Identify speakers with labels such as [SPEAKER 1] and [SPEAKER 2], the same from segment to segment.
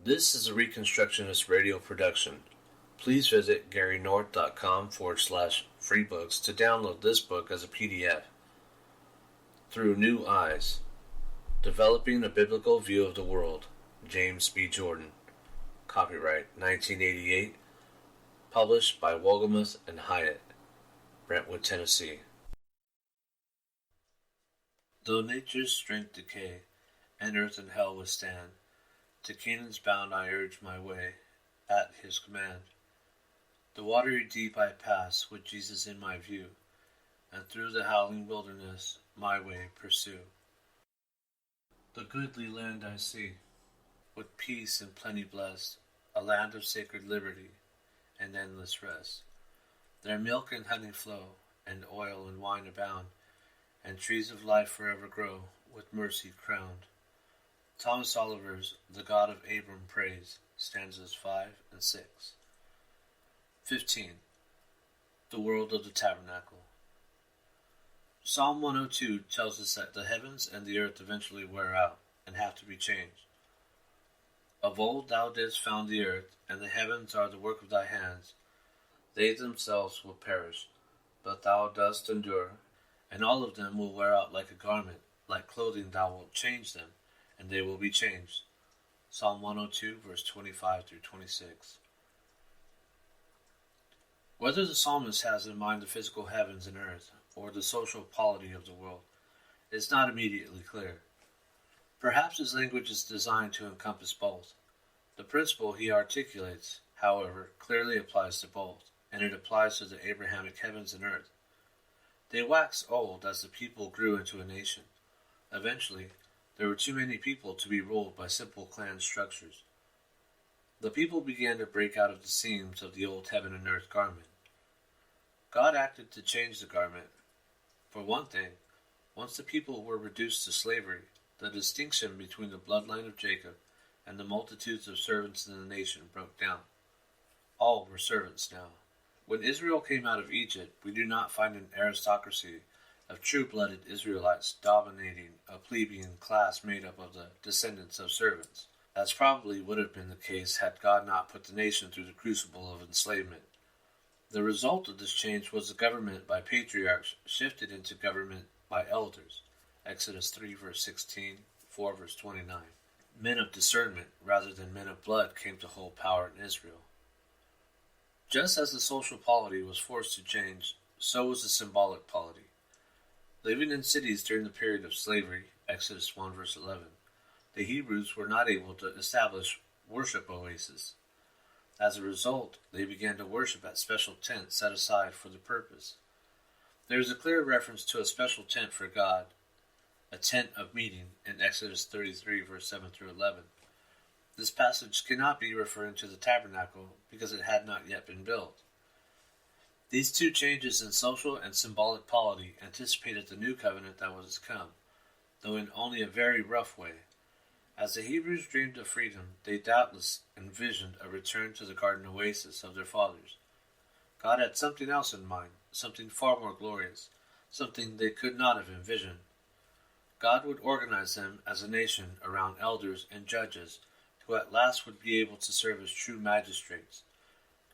[SPEAKER 1] This is a Reconstructionist radio production. Please visit GaryNorth.com/freebooks to download this book as a PDF. Through New Eyes, Developing a Biblical View of the World, James B. Jordan. Copyright 1988. Published by Wohlgemuth and Hyatt, Brentwood, Tennessee. Though nature's strength decay, and earth and hell withstand, to Canaan's bound I urge my way, at his command. The watery deep I pass, with Jesus in my view, and through the howling wilderness my way pursue. The goodly land I see, with peace and plenty blessed, a land of sacred liberty and endless rest. There milk and honey flow, and oil and wine abound, and trees of life forever grow, with mercy crowned. Thomas Oliver's The God of Abram Praise, stanzas 5 and 6. 15. The World of the Tabernacle. Psalm 102 tells us that the heavens and the earth eventually wear out and have to be changed. Of old thou didst found the earth, and the heavens are the work of thy hands. They themselves will perish, but thou dost endure, and all of them will wear out like a garment, like clothing thou wilt change them, and they will be changed. Psalm 102, verse 25 through 26. Whether the psalmist has in mind the physical heavens and earth, or the social polity of the world, is not immediately clear. Perhaps his language is designed to encompass both. The principle he articulates, however, clearly applies to both, and it applies to the Abrahamic heavens and earth. They waxed old as the people grew into a nation. Eventually, there were too many people to be ruled by simple clan structures. The people began to break out of the seams of the old heaven and earth garment. God acted to change the garment. For one thing, once the people were reduced to slavery, the distinction between the bloodline of Jacob and the multitudes of servants in the nation broke down. All were servants now. When Israel came out of Egypt, we do not find an aristocracy of true-blooded Israelites dominating a plebeian class made up of the descendants of servants, as probably would have been the case had God not put the nation through the crucible of enslavement. The result of this change was the government by patriarchs shifted into government by elders. Exodus 3 verse 16, 4 verse 29. Men of discernment rather than men of blood came to hold power in Israel. Just as the social polity was forced to change, so was the symbolic polity. Living in cities during the period of slavery, Exodus 1 verse 11, the Hebrews were not able to establish worship oases. As a result, they began to worship at special tents set aside for the purpose. There is a clear reference to a special tent for God, a tent of meeting, in Exodus 33 verse 7 through 11. This passage cannot be referring to the tabernacle because it had not yet been built. These two changes in social and symbolic polity anticipated the new covenant that was to come, though in only a very rough way. As the Hebrews dreamed of freedom, they doubtless envisioned a return to the garden oasis of their fathers. God had something else in mind, something far more glorious, something they could not have envisioned. God would organize them as a nation around elders and judges who at last would be able to serve as true magistrates.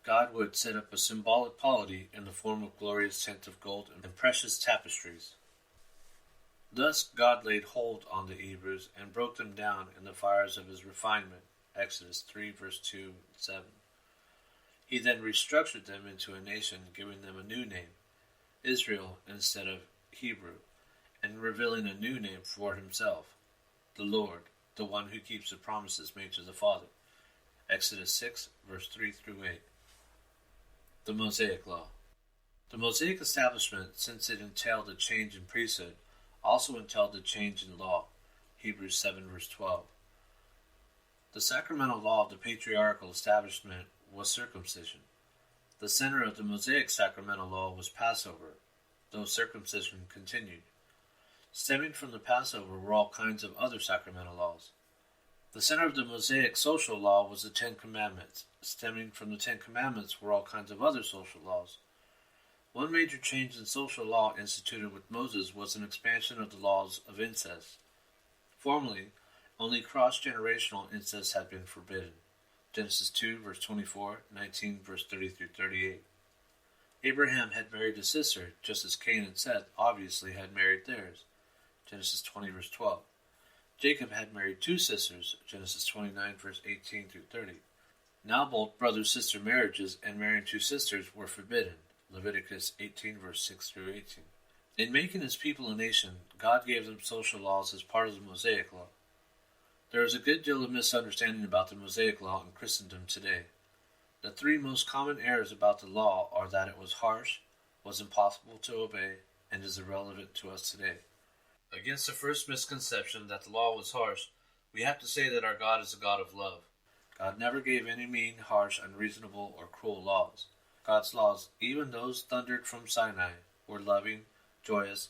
[SPEAKER 1] God would set up a symbolic polity in the form of glorious tent of gold and precious tapestries. Thus God laid hold on the Hebrews and broke them down in the fires of his refinement, Exodus 3 verse 2 and 7. He then restructured them into a nation, giving them a new name, Israel instead of Hebrew, and revealing a new name for himself, the Lord, the one who keeps the promises made to the Father, Exodus 6 verse 3 through 8. The Mosaic Law. The Mosaic establishment, since it entailed a change in priesthood, also entailed a change in law, Hebrews 7 verse 12. The sacramental law of the patriarchal establishment was circumcision. The center of the Mosaic sacramental law was Passover, though circumcision continued. Stemming from the Passover were all kinds of other sacramental laws. The center of the Mosaic social law was the Ten Commandments. Stemming from the Ten Commandments were all kinds of other social laws. One major change in social law instituted with Moses was an expansion of the laws of incest. Formerly, Only cross-generational incest had been forbidden. Genesis 2, verse 24, 19, verse 30 through 38. Abraham had married a sister, just as Cain and Seth obviously had married theirs. Genesis 20, verse 12. Jacob had married two sisters, Genesis 29, verse 18 through 30. Now both brother-sister marriages and marrying two sisters were forbidden, Leviticus 18, verse 6 through 18. In making his people a nation, God gave them social laws as part of the Mosaic Law. There is a good deal of misunderstanding about the Mosaic Law in Christendom today. The three most common errors about the law are that it was harsh, was impossible to obey, and is irrelevant to us today. Against the first misconception that the law was harsh, we have to say that our God is a God of love. God never gave any mean, harsh, unreasonable, or cruel laws. God's laws, even those thundered from Sinai, were loving, joyous,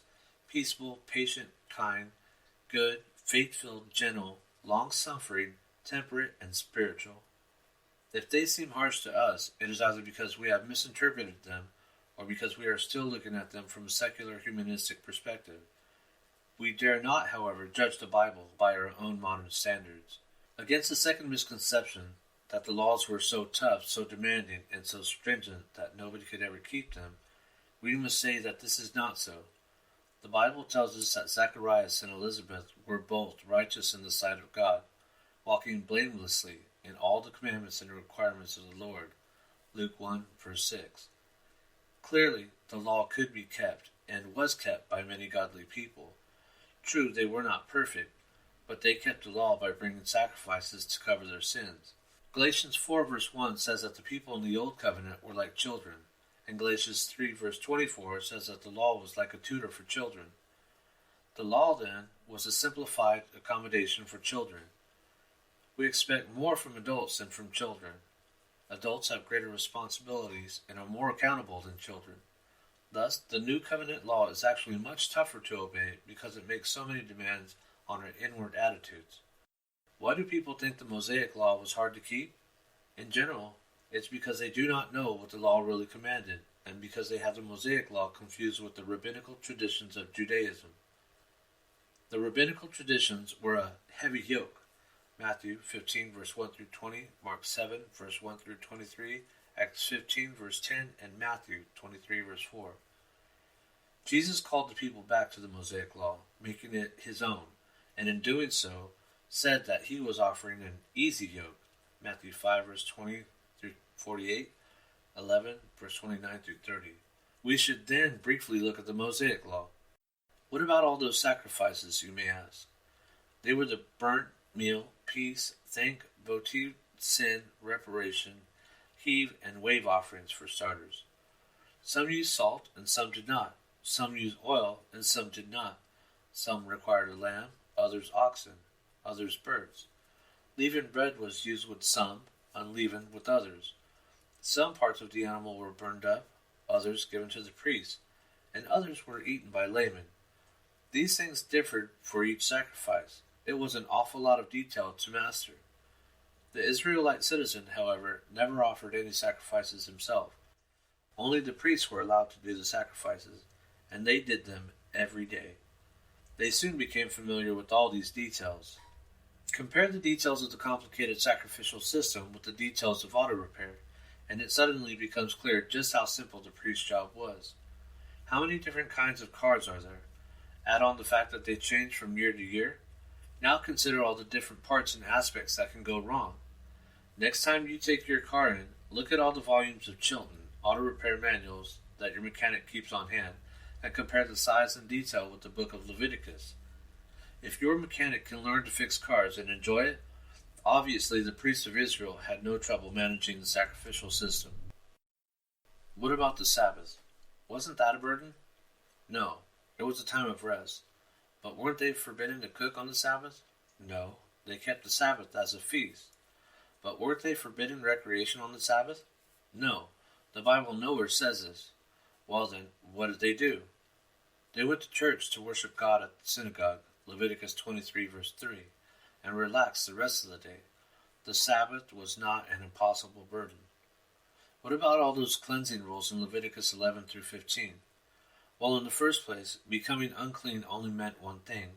[SPEAKER 1] peaceful, patient, kind, good, faith-filled, gentle, long-suffering, temperate, and spiritual. If they seem harsh to us, it is either because we have misinterpreted them or because we are still looking at them from a secular humanistic perspective. We dare not, however, judge the Bible by our own modern standards. Against the second misconception, that the laws were so tough, so demanding, and so stringent that nobody could ever keep them, we must say that this is not so. The Bible tells us that Zacharias and Elizabeth were both righteous in the sight of God, walking blamelessly in all the commandments and requirements of the Lord. Luke 1, verse 6. Clearly, the law could be kept, and was kept by many godly people. True, they were not perfect, but they kept the law by bringing sacrifices to cover their sins. Galatians 4, verse 1 says that the people in the Old Covenant were like children, and Galatians 3, verse 24 says that the law was like a tutor for children. The law, then, was a simplified accommodation for children. We expect more from adults than from children. Adults have greater responsibilities and are more accountable than children. Thus, the New Covenant law is actually much tougher to obey because it makes so many demands on our inward attitudes. Why do people think the Mosaic law was hard to keep? In general, it's because they do not know what the law really commanded, and because they have the Mosaic law confused with the rabbinical traditions of Judaism. The rabbinical traditions were a heavy yoke. Matthew 15, verse 1 through 20, Mark 7, verse 1 through 23, Acts 15, verse 10, and Matthew 23, verse 4. Jesus called the people back to the Mosaic law, making it his own, and in doing so, said that he was offering an easy yoke. Matthew 5, verse 20 through 48, 11, verse 29 through 30. We should then briefly look at the Mosaic law. What about all those sacrifices, you may ask? They were the burnt meal, peace, thank, votive, sin, reparation, heave, and wave offerings for starters. Some used salt and some did not. Some used oil and some did not. Some required a lamb, others oxen, others birds. Leavened bread was used with some, unleavened with others. Some parts of the animal were burned up, others given to the priest, and others were eaten by laymen. These things differed for each sacrifice. It was an awful lot of detail to master. The Israelite citizen, however, never offered any sacrifices himself. Only the priests were allowed to do the sacrifices, and they did them every day. They soon became familiar with all these details. Compare the details of the complicated sacrificial system with the details of auto repair, and it suddenly becomes clear just how simple the priest's job was. How many different kinds of cars are there? Add on the fact that they change from year to year. Now consider all the different parts and aspects that can go wrong. Next time you take your car in, look at all the volumes of Chilton auto repair manuals that your mechanic keeps on hand, and compare the size and detail with the book of Leviticus. If your mechanic can learn to fix cars and enjoy it, obviously the priests of Israel had no trouble managing the sacrificial system. What about the Sabbath? Wasn't that a burden? No, it was a time of rest. But weren't they forbidden to cook on the Sabbath? No, they kept the Sabbath as a feast. But weren't they forbidden recreation on the Sabbath? No, the Bible nowhere says this. Well then, what did they do? They went to church to worship God at the synagogue, Leviticus 23, verse 3, and relaxed the rest of the day. The Sabbath was not an impossible burden. What about all those cleansing rules in Leviticus 11 through 15? Well, in the first place, becoming unclean only meant one thing.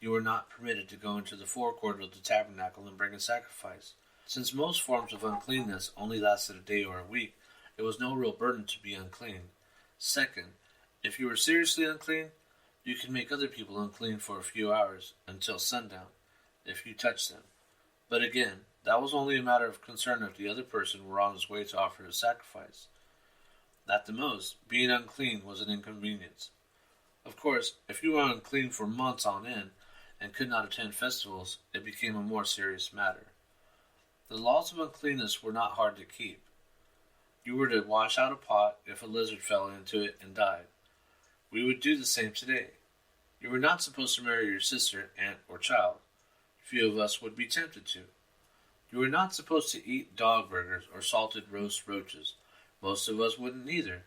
[SPEAKER 1] you were not permitted to go into the forecourt of the tabernacle and bring a sacrifice. Since most forms of uncleanness only lasted a day or a week, it was no real burden to be unclean. Second, if you were seriously unclean, you could make other people unclean for a few hours, until sundown, if you touched them. But again, that was only a matter of concern if the other person were on his way to offer his sacrifice. At the most, being unclean was an inconvenience. Of course, if you were unclean for months on end and could not attend festivals, it became a more serious matter. The laws of uncleanness were not hard to keep. You were to wash out a pot if a lizard fell into it and died. We would do the same today. You were not supposed to marry your sister, aunt, or child. Few of us would be tempted to. You were not supposed to eat dog burgers or salted roast roaches. Most of us wouldn't either.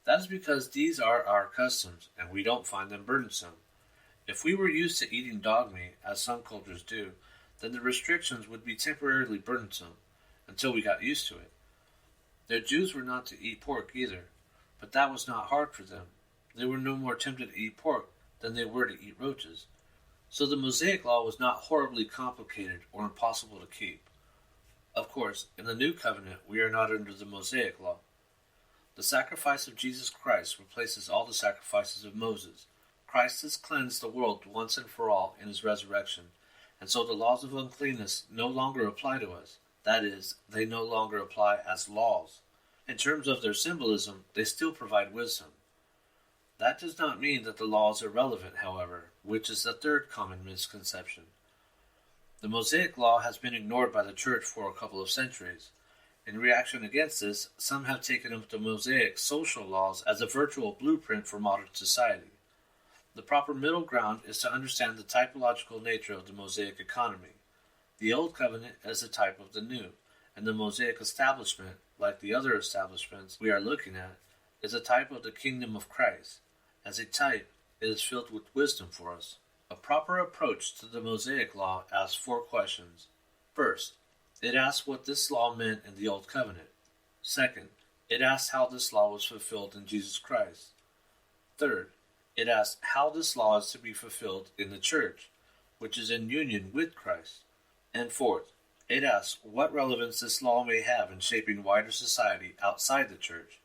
[SPEAKER 1] That is because these are our customs, and we don't find them burdensome. If we were used to eating dog meat, as some cultures do, then the restrictions would be temporarily burdensome, until we got used to it. The Jews were not to eat pork either, but that was not hard for them. They were no more tempted to eat pork than they were to eat roaches. So the Mosaic law was not horribly complicated or impossible to keep. Of course, in the New Covenant, we are not under the Mosaic law. The sacrifice of Jesus Christ replaces all the sacrifices of Moses. Christ has cleansed the world once and for all in his resurrection, and so the laws of uncleanness no longer apply to us. That is, they no longer apply as laws. In terms of their symbolism, they still provide wisdom. That does not mean that the law is irrelevant, however, which is the third common misconception. The Mosaic law has been ignored by the Church for a couple of centuries. In reaction against this, some have taken up the Mosaic social laws as a virtual blueprint for modern society. The proper middle ground is to understand the typological nature of the Mosaic economy. The Old Covenant is a type of the New, and the Mosaic establishment, like the other establishments we are looking at, is a type of the kingdom of Christ. As a type, it is filled with wisdom for us. A proper approach to the Mosaic law asks 4 questions. First, it asks what this law meant in the Old Covenant. Second, it asks how this law was fulfilled in Jesus Christ. Third, it asks how this law is to be fulfilled in the church, which is in union with Christ. And fourth, it asks what relevance this law may have in shaping wider society outside the church.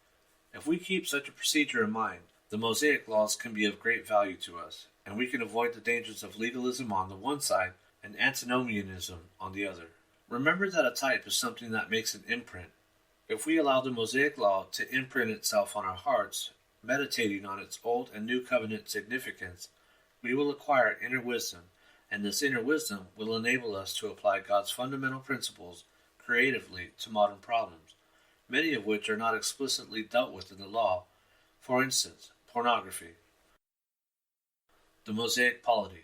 [SPEAKER 1] If we keep such a procedure in mind, the Mosaic laws can be of great value to us, and we can avoid the dangers of legalism on the one side and antinomianism on the other. Remember that a type is something that makes an imprint. If we allow the Mosaic law to imprint itself on our hearts, meditating on its Old and New Covenant significance, we will acquire inner wisdom, and this inner wisdom will enable us to apply God's fundamental principles creatively to modern problems, many of which are not explicitly dealt with in the law. For instance, pornography. The Mosaic polity.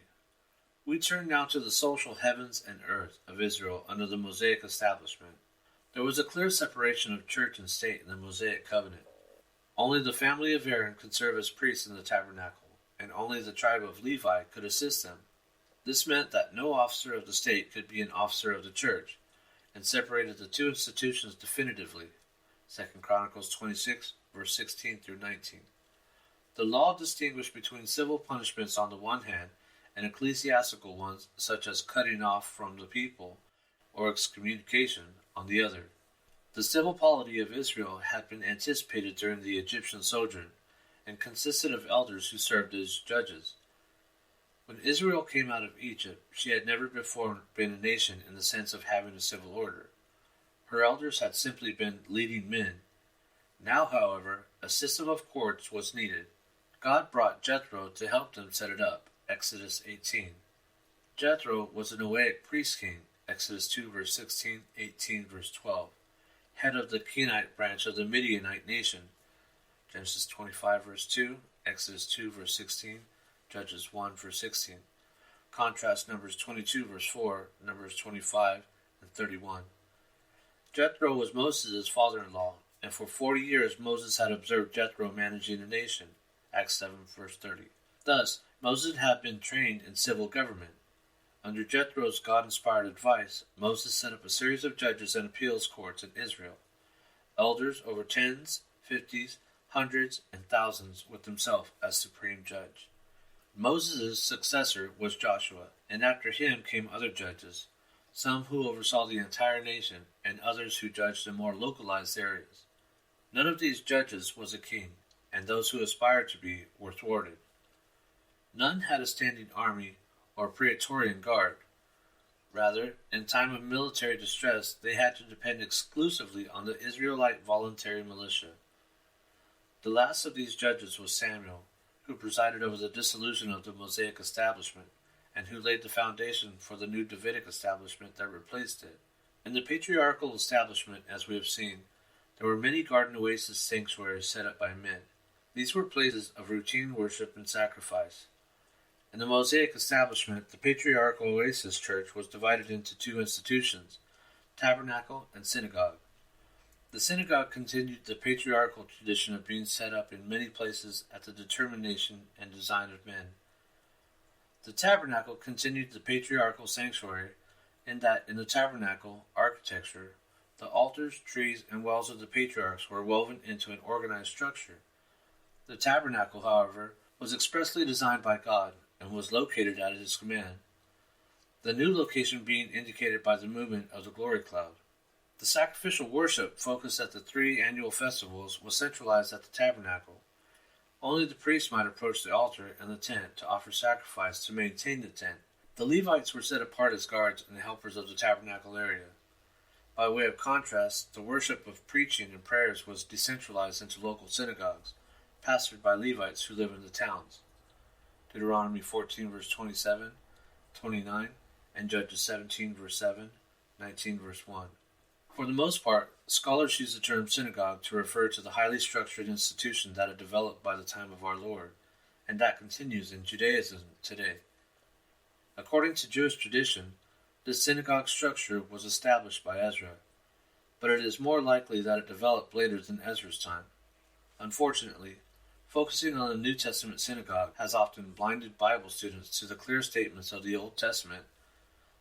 [SPEAKER 1] We turn now to the social heavens and earth of Israel under the Mosaic establishment. There was a clear separation of church and state in the Mosaic covenant. Only the family of Aaron could serve as priests in the tabernacle, and only the tribe of Levi could assist them. This meant that no officer of the state could be an officer of the church, and separated the two institutions definitively. 2 Chronicles 26, verse 16 through 19. The law distinguished between civil punishments on the one hand and ecclesiastical ones, such as cutting off from the people or excommunication, on the other. The civil polity of Israel had been anticipated during the Egyptian sojourn, and consisted of elders who served as judges. When Israel came out of Egypt, she had never before been a nation in the sense of having a civil order. Her elders had simply been leading men. Now, however, a system of courts was needed. God brought Jethro to help them set it up, Exodus 18. Jethro was a Noahic priest king, Exodus 2 verse 16, 18 verse 12, head of the Kenite branch of the Midianite nation, Genesis 25 verse 2, Exodus 2 verse 16, Judges 1 verse 16. Contrast Numbers 22 verse 4, Numbers 25 and 31. Jethro was Moses' father-in-law, and for 40 years Moses had observed Jethro managing the nation, Acts 7 verse 30. Thus, Moses had been trained in civil government. Under Jethro's God-inspired advice, Moses set up a series of judges and appeals courts in Israel, elders over tens, fifties, hundreds, and thousands, with himself as supreme judge. Moses' successor was Joshua, and after him came other judges, some who oversaw the entire nation, and others who judged in more localized areas. None of these judges was a king, and those who aspired to be were thwarted. None had a standing army or praetorian guard. Rather, in time of military distress, they had to depend exclusively on the Israelite voluntary militia. The last of these judges was Samuel, who presided over the dissolution of the Mosaic establishment, and who laid the foundation for the new Davidic establishment that replaced it. In the patriarchal establishment, as we have seen, there were many garden oasis sanctuaries set up by men. These were places of routine worship and sacrifice. In the Mosaic establishment, the patriarchal oasis church was divided into two institutions, tabernacle and synagogue. The synagogue continued the patriarchal tradition of being set up in many places at the determination and design of men. The tabernacle continued the patriarchal sanctuary in that in the tabernacle architecture, the altars, trees, and wells of the patriarchs were woven into an organized structure. The tabernacle, however, was expressly designed by God and was located at his command, the new location being indicated by the movement of the glory cloud. The sacrificial worship focused at the 3 annual festivals was centralized at the tabernacle. Only the priest might approach the altar and the tent to offer sacrifice to maintain the tent. The Levites were set apart as guards and helpers of the tabernacle area. By way of contrast, the worship of preaching and prayers was decentralized into local synagogues, pastored by Levites who live in the towns. Deuteronomy 14 verse 27, 29, and Judges 17 verse 7, 19 verse 1. For the most part, scholars use the term synagogue to refer to the highly structured institution that had developed by the time of our Lord, and that continues in Judaism today. According to Jewish tradition, this synagogue structure was established by Ezra, but it is more likely that it developed later than Ezra's time. Unfortunately, focusing on the New Testament synagogue has often blinded Bible students to the clear statements of the Old Testament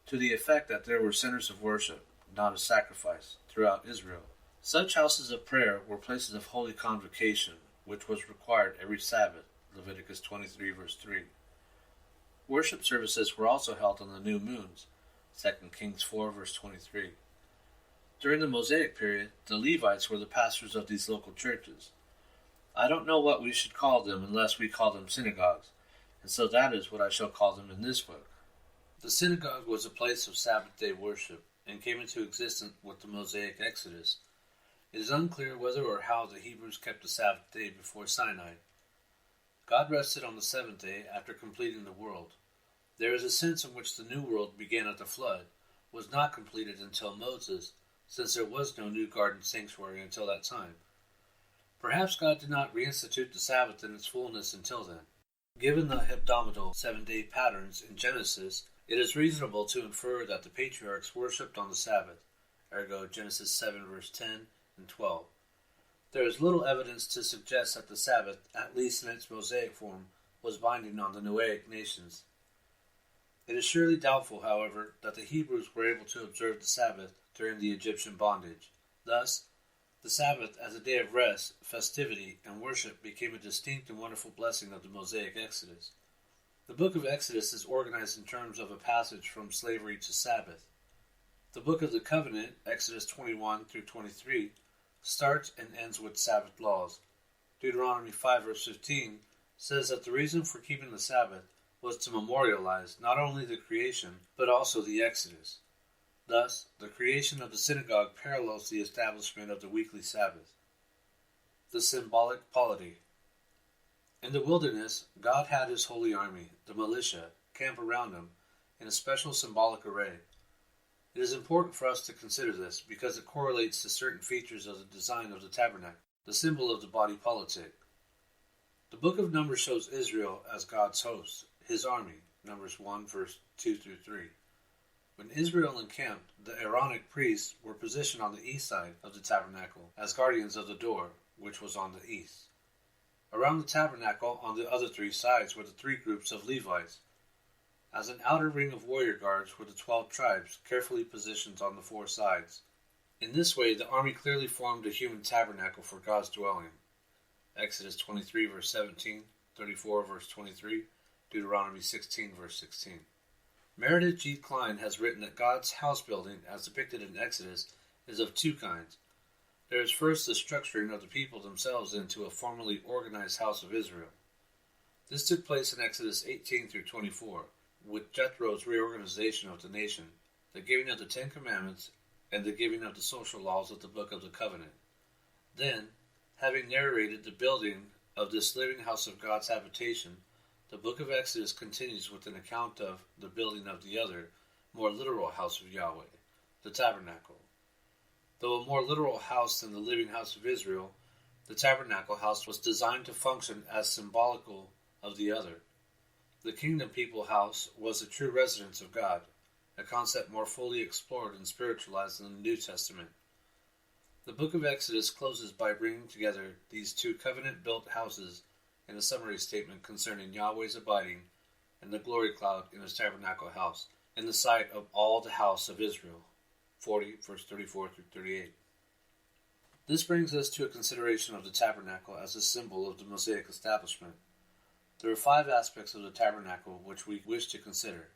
[SPEAKER 1] to the effect that there were centers of worship, not of sacrifice, throughout Israel. Such houses of prayer were places of holy convocation, which was required every Sabbath, Leviticus 23 verse 3. Worship services were also held on the new moons, 2 Kings 4 verse 23. During the Mosaic period, the Levites were the pastors of these local churches. I don't know what we should call them unless we call them synagogues, and so that is what I shall call them in this book. The synagogue was a place of Sabbath day worship, and came into existence with the Mosaic Exodus. It is unclear whether or how the Hebrews kept the Sabbath day before Sinai. God rested on the seventh day after completing the world. There is a sense in which the new world began at the flood, was not completed until Moses, since there was no new garden sanctuary until that time. Perhaps God did not reinstitute the Sabbath in its fullness until then. Given the hebdomadal 7-day patterns in Genesis, it is reasonable to infer that the patriarchs worshipped on the Sabbath, ergo Genesis 7 verse 10 and 12. There is little evidence to suggest that the Sabbath, at least in its Mosaic form, was binding on the Noahic nations. It is surely doubtful, however, that the Hebrews were able to observe the Sabbath during the Egyptian bondage. Thus, the Sabbath as a day of rest, festivity, and worship became a distinct and wonderful blessing of the Mosaic Exodus. The book of Exodus is organized in terms of a passage from slavery to Sabbath. The book of the Covenant, Exodus 21 through 23, starts and ends with Sabbath laws. Deuteronomy 5 verse 15 says that the reason for keeping the Sabbath was to memorialize not only the creation, but also the Exodus. Thus, the creation of the synagogue parallels the establishment of the weekly Sabbath. The symbolic polity. In the wilderness, God had his holy army, the militia, camp around him in a special symbolic array. It is important for us to consider this because it correlates to certain features of the design of the tabernacle, the symbol of the body politic. The book of Numbers shows Israel as God's host, his army, Numbers 1 verse 2 through 3. When Israel encamped, the Aaronic priests were positioned on the east side of the tabernacle as guardians of the door, which was on the east. Around the tabernacle on the other 3 sides were the 3 groups of Levites. As an outer ring of warrior guards were the 12 tribes carefully positioned on the 4 sides. In this way, the army clearly formed a human tabernacle for God's dwelling. Exodus 23 verse 17, 34 verse 23, Deuteronomy 16, verse 16. Meredith G. Klein has written that God's house building, as depicted in Exodus, is of two kinds. There is first the structuring of the people themselves into a formally organized house of Israel. This took place in Exodus 18 through 24, with Jethro's reorganization of the nation, the giving of the Ten Commandments, and the giving of the social laws of the Book of the Covenant. Then, having narrated the building of this living house of God's habitation, the book of Exodus continues with an account of the building of the other, more literal house of Yahweh, the tabernacle. Though a more literal house than the living house of Israel, the tabernacle house was designed to function as symbolical of the other. The kingdom people house was the true residence of God, a concept more fully explored and spiritualized in the New Testament. The book of Exodus closes by bringing together these two covenant-built houses in a summary statement concerning Yahweh's abiding and the glory cloud in his tabernacle house, in the sight of all the house of Israel. 40, verse 34 through 38. This brings us to a consideration of the tabernacle as a symbol of the Mosaic establishment. There are 5 aspects of the tabernacle which we wish to consider.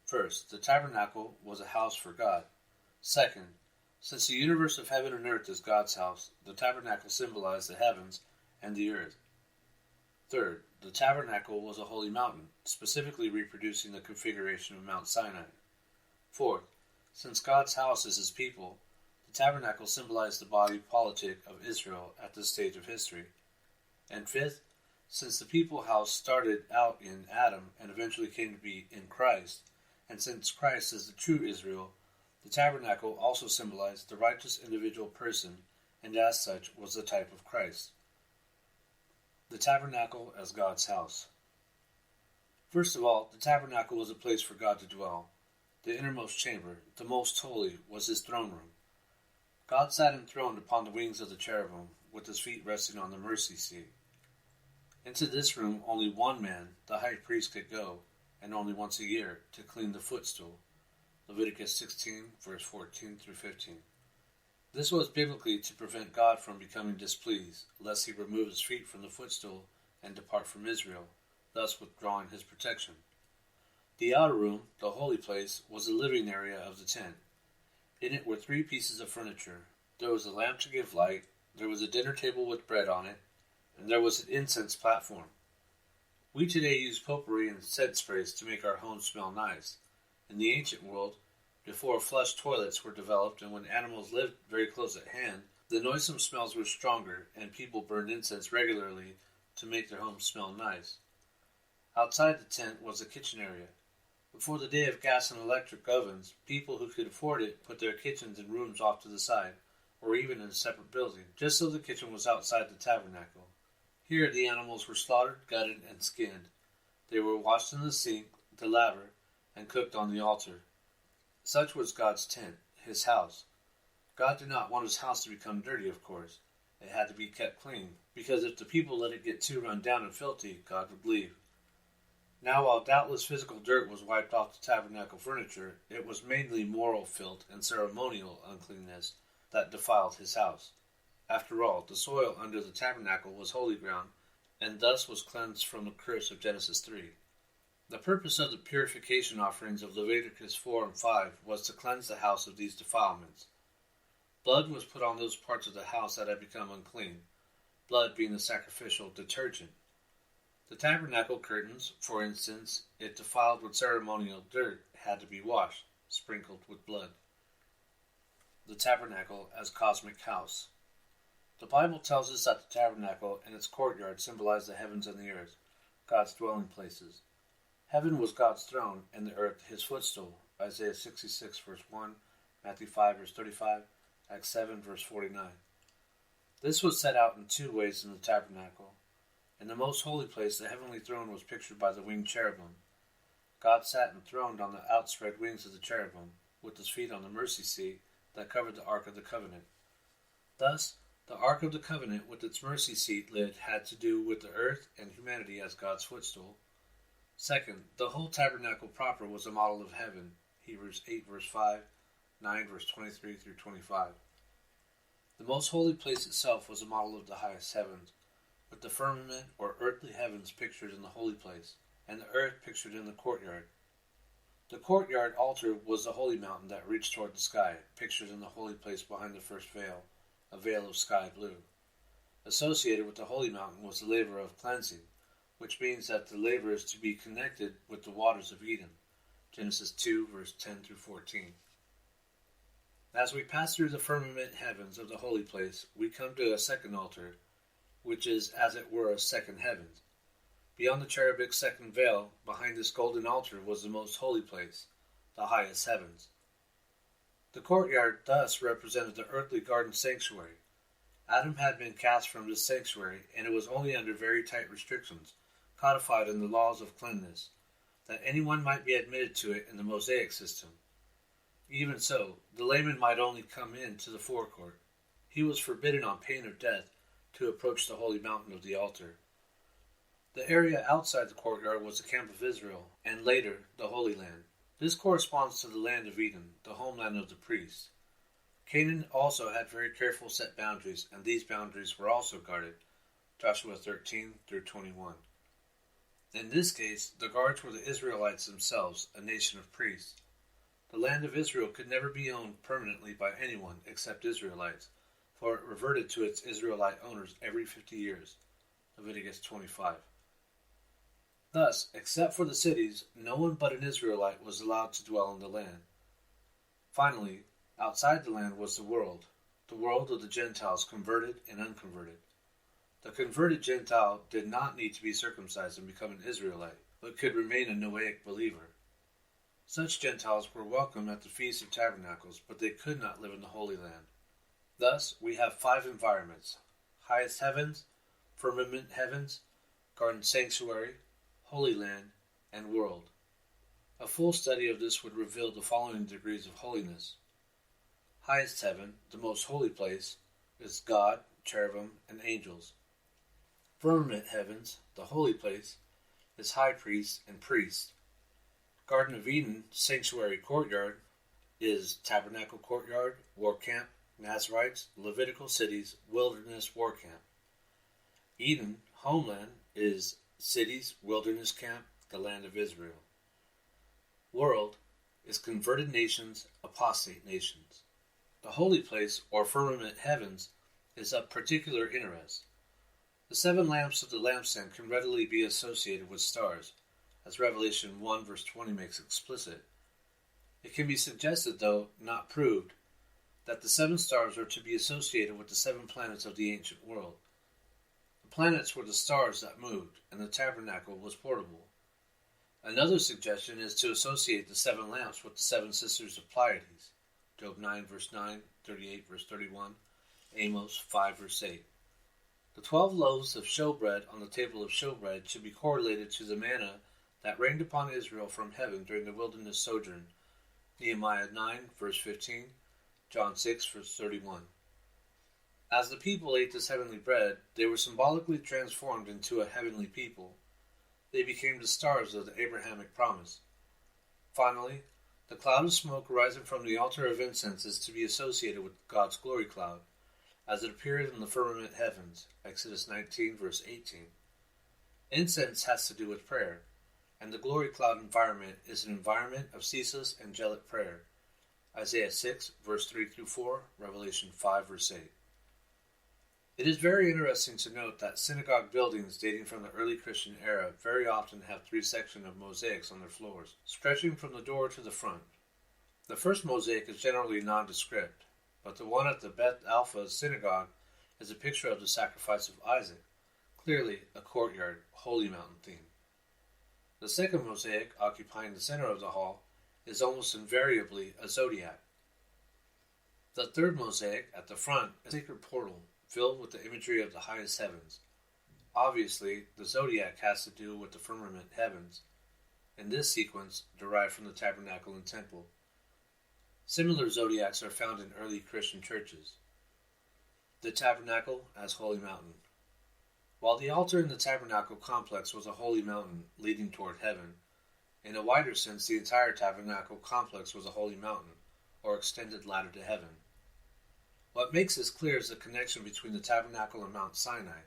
[SPEAKER 1] First, the tabernacle was a house for God. Second, since the universe of heaven and earth is God's house, the tabernacle symbolized the heavens and the earth. Third, the tabernacle was a holy mountain, specifically reproducing the configuration of Mount Sinai. Fourth, since God's house is his people, the tabernacle symbolized the body politic of Israel at this stage of history. And fifth, since the people house started out in Adam and eventually came to be in Christ, and since Christ is the true Israel, the tabernacle also symbolized the righteous individual person, and as such was the type of Christ. The tabernacle as God's house. First of all, the tabernacle was a place for God to dwell. The innermost chamber, the most holy, was his throne room. God sat enthroned upon the wings of the cherubim, with his feet resting on the mercy seat. Into this room only one man, the high priest, could go, and only once a year, to clean the footstool. Leviticus 16, verse 14 through 15. This was biblically to prevent God from becoming displeased, lest he remove his feet from the footstool and depart from Israel, thus withdrawing his protection. The outer room, the holy place, was the living area of the tent. In it were 3 pieces of furniture. There was a lamp to give light, there was a dinner table with bread on it, and there was an incense platform. We today use potpourri and scent sprays to make our homes smell nice. In the ancient world, before flush toilets were developed and when animals lived very close at hand, the noisome smells were stronger and people burned incense regularly to make their homes smell nice. Outside the tent was the kitchen area. Before the day of gas and electric ovens, people who could afford it put their kitchens in rooms off to the side, or even in a separate building, just so the kitchen was outside the tabernacle. Here the animals were slaughtered, gutted, and skinned. They were washed in the sink, the laver, and cooked on the altar. Such was God's tent, his house. God did not want his house to become dirty, of course. It had to be kept clean, because if the people let it get too run down and filthy, God would leave. Now, while doubtless physical dirt was wiped off the tabernacle furniture, it was mainly moral filth and ceremonial uncleanness that defiled his house. After all, the soil under the tabernacle was holy ground, and thus was cleansed from the curse of Genesis 3. The purpose of the purification offerings of Leviticus 4 and 5 was to cleanse the house of these defilements. Blood was put on those parts of the house that had become unclean, blood being the sacrificial detergent. The tabernacle curtains, for instance, if defiled with ceremonial dirt, had to be washed, sprinkled with blood. The tabernacle as cosmic house. The Bible tells us that the tabernacle and its courtyard symbolize the heavens and the earth, God's dwelling places. Heaven was God's throne, and the earth his footstool. Isaiah 66, verse 1, Matthew 5, verse 35, Acts 7, verse 49. This was set out in 2 ways in the tabernacle. In the most holy place, the heavenly throne was pictured by the winged cherubim. God sat enthroned on the outspread wings of the cherubim, with his feet on the mercy seat that covered the Ark of the Covenant. Thus, the Ark of the Covenant with its mercy seat lid had to do with the earth and humanity as God's footstool. Second, the whole tabernacle proper was a model of heaven, Hebrews 8 verse 5, 9 verse 23 through 25. The most holy place itself was a model of the highest heavens, with the firmament or earthly heavens pictured in the holy place. and the earth pictured in the courtyard. The courtyard altar was the holy mountain that reached toward the sky, pictured in the holy place behind the first veil, a veil of sky blue. Associated with the holy mountain was the laver of cleansing, which means that the laver is to be connected with the waters of Eden. Genesis 2, verse 10 through 14. As we pass through the firmament heavens of the holy place, we come to a second altar, which is, as it were, a second heavens. Beyond the cherubic second veil, behind this golden altar, was the most holy place, the highest heavens. The courtyard thus represented the earthly garden sanctuary. Adam had been cast from this sanctuary, and it was only under very tight restrictions, codified in the laws of cleanliness, that anyone might be admitted to it in the Mosaic system. Even so, the layman might only come in to the forecourt. He was forbidden on pain of death to approach the holy mountain of the altar. The area outside the courtyard was the camp of Israel, and later, the Holy Land. This corresponds to the land of Eden, the homeland of the priests. Canaan also had very careful set boundaries, and these boundaries were also guarded. Joshua 13 through 21. In this case, the guards were the Israelites themselves, a nation of priests. The land of Israel could never be owned permanently by anyone except Israelites, for it reverted to its Israelite owners every 50 years. Leviticus 25. Thus, except for the cities, no one but an Israelite was allowed to dwell in the land. Finally, outside the land was the world of the Gentiles, converted and unconverted. The converted Gentile did not need to be circumcised and become an Israelite, but could remain a Noahic believer. Such Gentiles were welcome at the Feast of Tabernacles, but they could not live in the Holy Land. Thus, we have 5 environments: highest heavens, firmament heavens, garden sanctuary, Holy Land, and world. A full study of this would reveal the following degrees of holiness. Highest heaven, the most holy place, is God, cherubim, and angels. Firmament heavens, the holy place, is high priest and priest. Garden of Eden, sanctuary courtyard, is tabernacle courtyard, war camp, Nazarites, Levitical cities, wilderness war camp. Eden, homeland, is cities, wilderness camp, the land of Israel. World is converted nations, apostate nations. The holy place, or firmament heavens, is of particular interest. The 7 lamps of the lampstand can readily be associated with stars, as Revelation 1 verse 20 makes explicit. It can be suggested, though not proved, that the 7 stars are to be associated with the 7 planets of the ancient world. The planets were the stars that moved, and the tabernacle was portable. Another suggestion is to associate the 7 lamps with the 7 sisters of Pleiades, Job 9 verse 9, 38 verse 31, Amos 5 verse 8. The 12 loaves of showbread on the table of showbread should be correlated to the manna that rained upon Israel from heaven during the wilderness sojourn, Nehemiah 9 verse 15, John 6 verse 31. As the people ate this heavenly bread, they were symbolically transformed into a heavenly people. They became the stars of the Abrahamic promise. Finally, the cloud of smoke rising from the altar of incense is to be associated with God's glory cloud, as it appeared in the firmament heavens, Exodus 19 verse 18. Incense has to do with prayer, and the glory cloud environment is an environment of ceaseless angelic prayer, Isaiah 6 verse 3 through 4, Revelation 5 verse 8. It is very interesting to note that synagogue buildings dating from the early Christian era very often have 3 sections of mosaics on their floors, stretching from the door to the front. The first mosaic is generally nondescript, but the one at the Beth Alpha synagogue is a picture of the sacrifice of Isaac, clearly a courtyard, holy mountain theme. The second mosaic, occupying the center of the hall, is almost invariably a zodiac. The third mosaic, at the front, is a sacred portal, filled with the imagery of the highest heavens. Obviously, the zodiac has to do with the firmament heavens, in this sequence derived from the tabernacle and temple. Similar zodiacs are found in early Christian churches. The tabernacle as holy mountain. While the altar in the tabernacle complex was a holy mountain leading toward heaven, in a wider sense the entire tabernacle complex was a holy mountain, or extended ladder to heaven. What makes this clear is the connection between the tabernacle and Mount Sinai.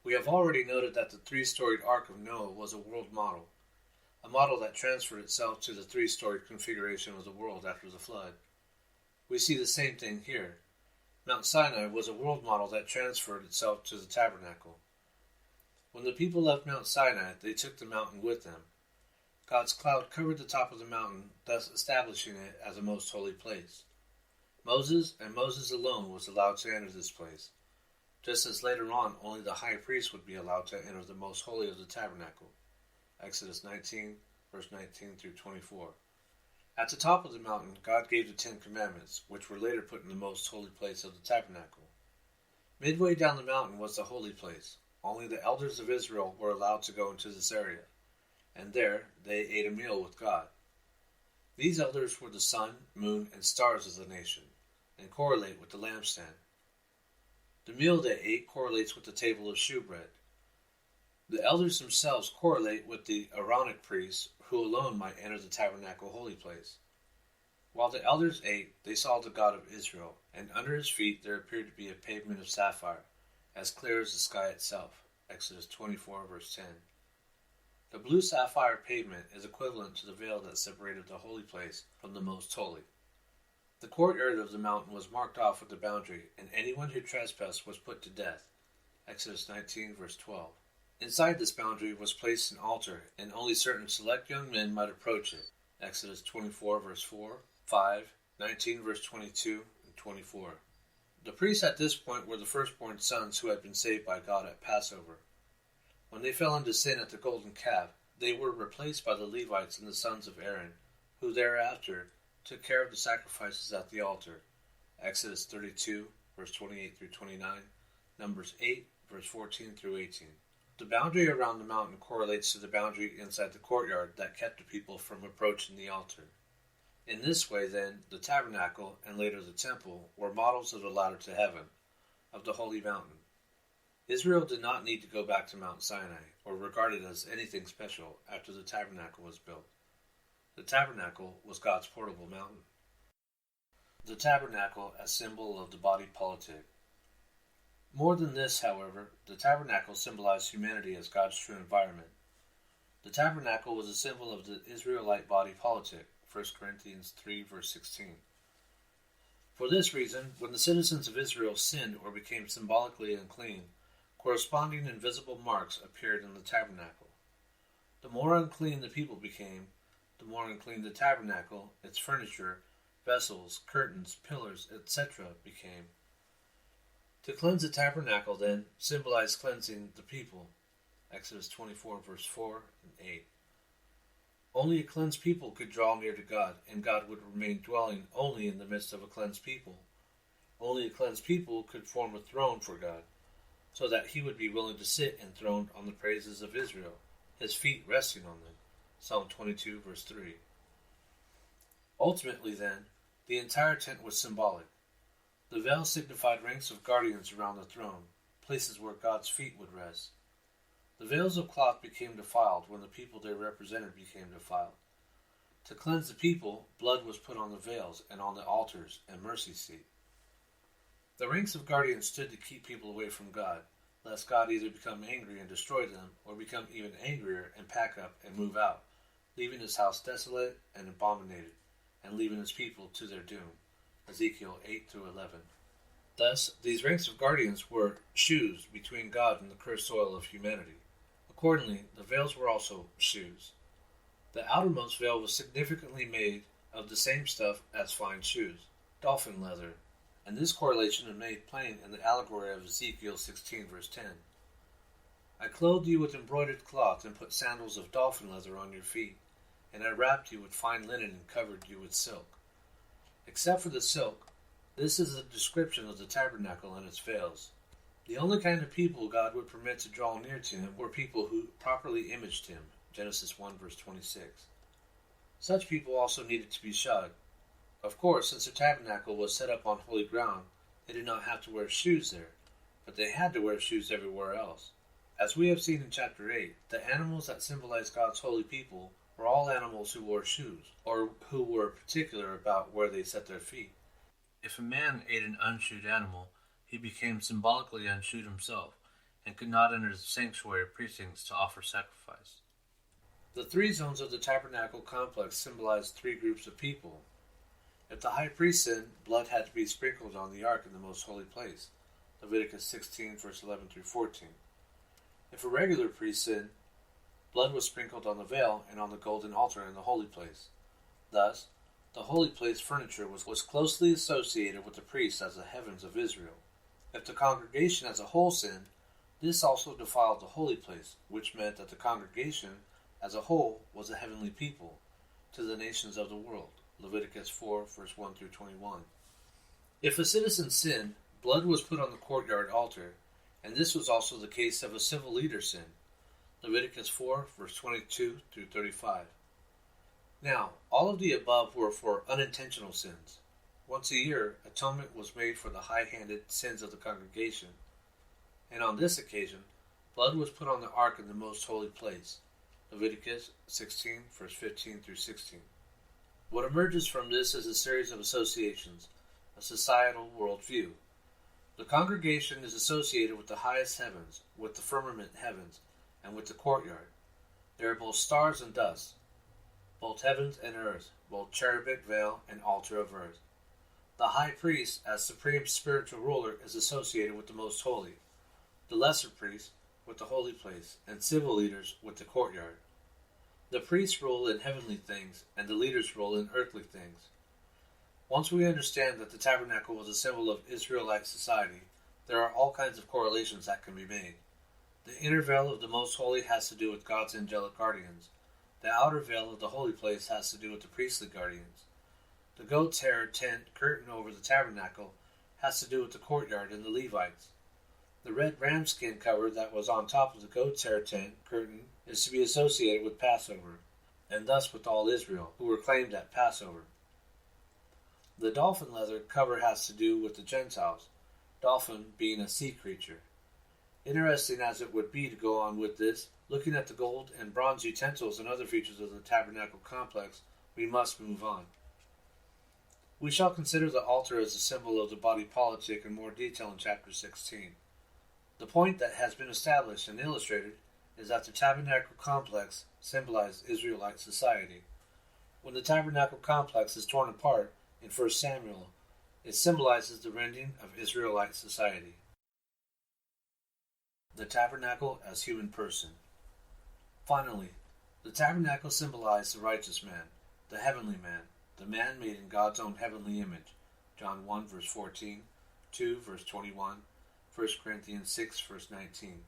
[SPEAKER 1] We have already noted that the three-storied Ark of Noah was a world model, a model that transferred itself to the three-storied configuration of the world after the flood. We see the same thing here. Mount Sinai was a world model that transferred itself to the tabernacle. When the people left Mount Sinai, they took the mountain with them. God's cloud covered the top of the mountain, thus establishing it as a most holy place. Moses, and Moses alone, was allowed to enter this place, just as later on only the high priest would be allowed to enter the most holy of the tabernacle. Exodus 19, verse 19 through 24. At the top of the mountain, God gave the 10 Commandments, which were later put in the most holy place of the tabernacle. Midway down the mountain was the holy place. Only the elders of Israel were allowed to go into this area, and there they ate a meal with God. These elders were the sun, moon, and stars of the nation, and correlate with the lampstand. The meal they ate correlates with the table of shewbread. The elders themselves correlate with the Aaronic priests, who alone might enter the tabernacle holy place. While the elders ate, they saw the God of Israel, and under his feet there appeared to be a pavement of sapphire, as clear as the sky itself. Exodus 24, verse 10. The blue sapphire pavement is equivalent to the veil that separated the holy place from the most holy. The courtyard of the mountain was marked off with a boundary, and anyone who trespassed was put to death. Exodus 19, verse 12. Inside this boundary was placed an altar, and only certain select young men might approach it. Exodus 24, verse 4, 5, 19, verse 22, and 24. The priests at this point were the firstborn sons who had been saved by God at Passover. When they fell into sin at the golden calf, they were replaced by the Levites and the sons of Aaron, who thereafter took care of the sacrifices at the altar. Exodus 32, verse 28 through 29, Numbers 8, verse 14 through 18. The boundary around the mountain correlates to the boundary inside the courtyard that kept the people from approaching the altar. In this way, then, the tabernacle and later the temple were models of the ladder to heaven, of the holy mountain. Israel did not need to go back to Mount Sinai or regard it as anything special after the tabernacle was built. The tabernacle was God's portable mountain. The tabernacle as symbol of the body politic. More than this, however, the tabernacle symbolized humanity as God's true environment. The tabernacle was a symbol of the Israelite body politic, 1 Corinthians 3, verse 16. For this reason, when the citizens of Israel sinned or became symbolically unclean, corresponding invisible marks appeared in the tabernacle. The more unclean the people became, the more unclean the tabernacle, its furniture, vessels, curtains, pillars, etc. became. To cleanse the tabernacle, then, symbolized cleansing the people. Exodus 24, verse 4 and 8. Only a cleansed people could draw near to God, and God would remain dwelling only in the midst of a cleansed people. Only a cleansed people could form a throne for God, so that he would be willing to sit enthroned on the praises of Israel, his feet resting on them. Psalm 22, verse 3. Ultimately, then, the entire tent was symbolic. The veil signified ranks of guardians around the throne, places where God's feet would rest. The veils of cloth became defiled when the people they represented became defiled. To cleanse the people, blood was put on the veils and on the altars and mercy seat. The ranks of guardians stood to keep people away from God, lest God either become angry and destroy them, or become even angrier and pack up and move out, leaving his house desolate and abominated, and leaving his people to their doom. Ezekiel 8 through 11. Thus, these ranks of guardians were shoes between God and the cursed soil of humanity. Accordingly, the veils were also shoes. The outermost veil was significantly made of the same stuff as fine shoes, dolphin leather, and this correlation is made plain in the allegory of Ezekiel 16, verse 10. I clothed you with embroidered cloth and put sandals of dolphin leather on your feet, and I wrapped you with fine linen and covered you with silk. Except for the silk, this is a description of the tabernacle and its veils. The only kind of people God would permit to draw near to him were people who properly imaged him, Genesis 1, verse 26. Such people also needed to be shod. Of course, since the tabernacle was set up on holy ground, they did not have to wear shoes there, but they had to wear shoes everywhere else. As we have seen in chapter 8, the animals that symbolize God's holy people were all animals who wore shoes, or who were particular about where they set their feet. If a man ate an unshoed animal, he became symbolically unshoed himself, and could not enter the sanctuary precincts to offer sacrifice. The three zones of the tabernacle complex symbolized three groups of people. If the high priest sinned, blood had to be sprinkled on the ark in the most holy place. Leviticus 16, verse 11 through 14. If a regular priest sinned, blood was sprinkled on the veil and on the golden altar in the holy place. Thus, the holy place furniture was closely associated with the priest as the heavens of Israel. If the congregation as a whole sinned, this also defiled the holy place, which meant that the congregation as a whole was a heavenly people to the nations of the world. Leviticus 4, verse 1 through 21. If a citizen sinned, blood was put on the courtyard altar, and this was also the case if a civil leader sinned. Leviticus 4, verse 22 through 35. Now, all of the above were for unintentional sins. Once a year, atonement was made for the high-handed sins of the congregation, and on this occasion, blood was put on the ark in the most holy place. Leviticus 16, verse 15 through 16. What emerges from this is a series of associations, a societal worldview. The congregation is associated with the highest heavens, with the firmament heavens, and with the courtyard. There are both stars and dust, both heavens and earth, both cherubic veil and altar of earth. The high priest, as supreme spiritual ruler, is associated with the most holy, the lesser priest with the holy place, and civil leaders with the courtyard. The priests rule in heavenly things, and the leaders rule in earthly things. Once we understand that the tabernacle was a symbol of Israelite society, there are all kinds of correlations that can be made. The inner veil of the most holy has to do with God's angelic guardians. The outer veil of the holy place has to do with the priestly guardians. The goat's hair tent curtain over the tabernacle has to do with the courtyard and the Levites. The red ram skin cover that was on top of the goat's hair tent curtain is to be associated with Passover, and thus with all Israel, who were claimed at Passover. The dolphin leather cover has to do with the Gentiles, dolphin being a sea creature. Interesting as it would be to go on with this, looking at the gold and bronze utensils and other features of the tabernacle complex, we must move on. We shall consider the altar as a symbol of the body politic in more detail in chapter 16. The point that has been established and illustrated is that the tabernacle complex symbolized Israelite society. When the tabernacle complex is torn apart in 1 Samuel, it symbolizes the rending of Israelite society. The tabernacle as human person. Finally, the tabernacle symbolized the righteous man, the heavenly man, the man made in God's own heavenly image. John 1, verse 14, 2, verse 21, 1 Corinthians 6, verse 19.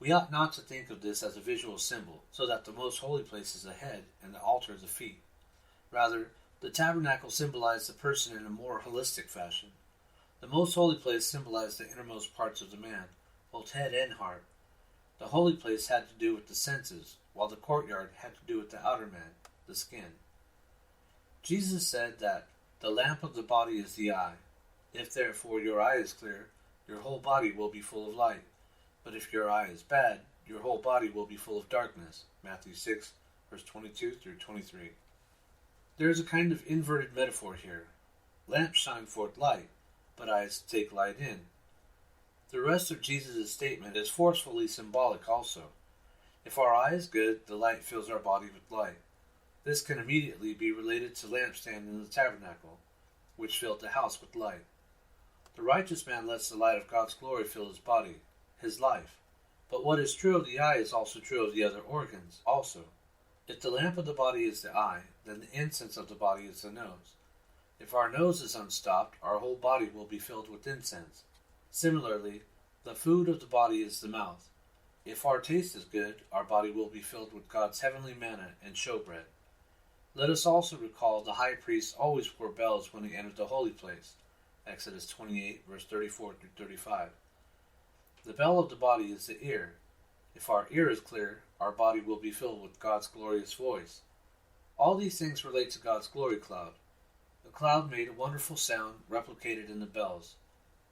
[SPEAKER 1] We ought not to think of this as a visual symbol, so that the most holy place is the head and the altar the feet. Rather, the tabernacle symbolized the person in a more holistic fashion. The most holy place symbolized the innermost parts of the man, both head and heart. The holy place had to do with the senses, while the courtyard had to do with the outer man, the skin. Jesus said that the lamp of the body is the eye. If therefore your eye is clear, your whole body will be full of light. But if your eye is bad, your whole body will be full of darkness. Matthew 6, verse 22 through 23. There is a kind of inverted metaphor here. Lamps shine forth light, but eyes take light in. The rest of Jesus' statement is forcefully symbolic also. If our eye is good, the light fills our body with light. This can immediately be related to lampstand in the tabernacle, which filled the house with light. The righteous man lets the light of God's glory fill his body, his life. But what is true of the eye is also true of the other organs also. If the lamp of the body is the eye, then the incense of the body is the nose. If our nose is unstopped, our whole body will be filled with incense. Similarly, the food of the body is the mouth. If our taste is good, our body will be filled with God's heavenly manna and showbread. Let us also recall the high priest always wore bells when he entered the holy place. Exodus 28, verse 34 through 35. The bell of the body is the ear. If our ear is clear, our body will be filled with God's glorious voice. All these things relate to God's glory cloud. The cloud made a wonderful sound replicated in the bells.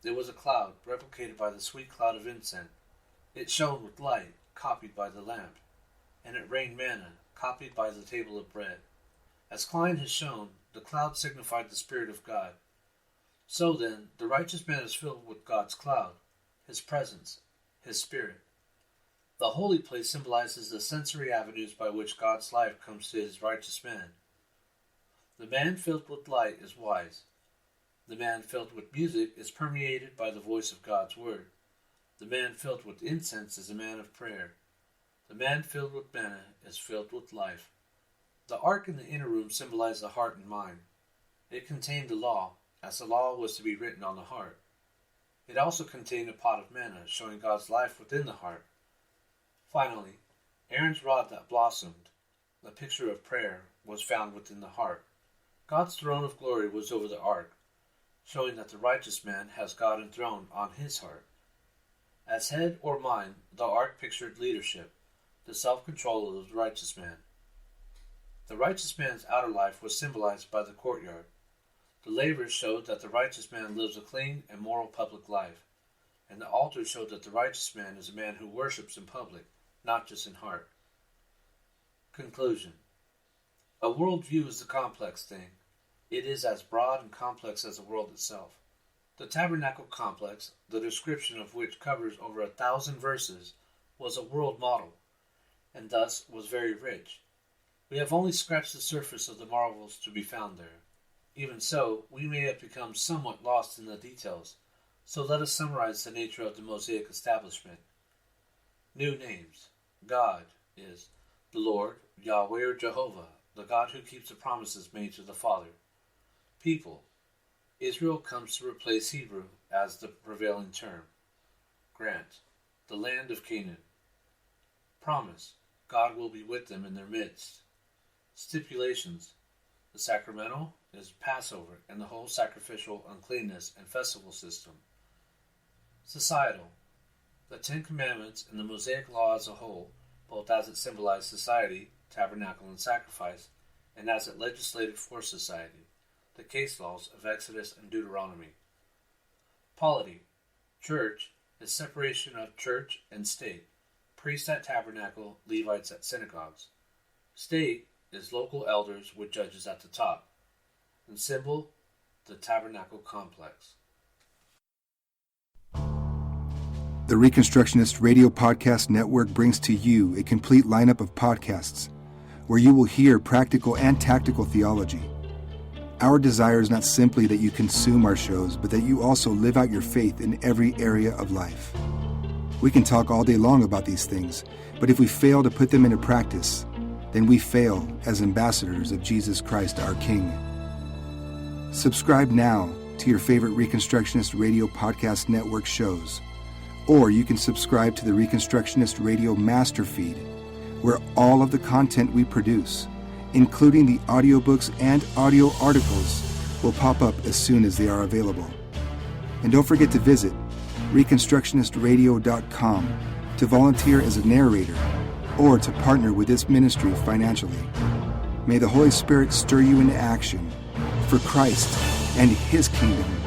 [SPEAKER 1] There was a cloud replicated by the sweet cloud of incense. It shone with light, copied by the lamp. And it rained manna, copied by the table of bread. As Klein has shown, the cloud signified the Spirit of God. So then, the righteous man is filled with God's cloud, his presence. His Spirit. The holy place symbolizes the sensory avenues by which God's life comes to His righteous man. The man filled with light is wise. The man filled with music is permeated by the voice of God's word. The man filled with incense is a man of prayer. The man filled with manna is filled with life. The ark in the inner room symbolized the heart and mind. It contained the law, as the law was to be written on the heart. It also contained a pot of manna, showing God's life within the heart. Finally, Aaron's rod that blossomed, the picture of prayer, was found within the heart. God's throne of glory was over the ark, showing that the righteous man has God enthroned on his heart. As head or mind, the ark pictured leadership, the self-control of the righteous man. The righteous man's outer life was symbolized by the courtyard. The laver showed that the righteous man lives a clean and moral public life, and the altar showed that the righteous man is a man who worships in public, not just in heart. Conclusion. A worldview is a complex thing. It is as broad and complex as the world itself. The tabernacle complex, the description of which covers over 1,000 verses, was a world model, and thus was very rich. We have only scratched the surface of the marvels to be found there. Even so, we may have become somewhat lost in the details, so let us summarize the nature of the Mosaic establishment. New names. God is the Lord, Yahweh or Jehovah, the God who keeps the promises made to the Father. People. Israel comes to replace Hebrew as the prevailing term. Grant. The land of Canaan. Promise. God will be with them in their midst. Stipulations. The sacramental is Passover and the whole sacrificial uncleanness and festival system. Societal. The Ten Commandments and the Mosaic Law as a whole, both as it symbolized society, tabernacle, and sacrifice, and as it legislated for society, the case laws of Exodus and Deuteronomy. Polity. Church is separation of church and state, priests at tabernacle, Levites at synagogues. State is local elders with judges at the top. And symbol, the tabernacle complex.
[SPEAKER 2] The Reconstructionist Radio Podcast Network brings to you a complete lineup of podcasts where you will hear practical and tactical theology. Our desire is not simply that you consume our shows, but that you also live out your faith in every area of life. We can talk all day long about these things, but if we fail to put them into practice, then we fail as ambassadors of Jesus Christ, our King. Subscribe now to your favorite Reconstructionist Radio Podcast Network shows, or you can subscribe to the Reconstructionist Radio Master Feed, where all of the content we produce, including the audiobooks and audio articles, will pop up as soon as they are available. And don't forget to visit ReconstructionistRadio.com to volunteer as a narrator or to partner with this ministry financially. May the Holy Spirit stir you into action for Christ and His kingdom.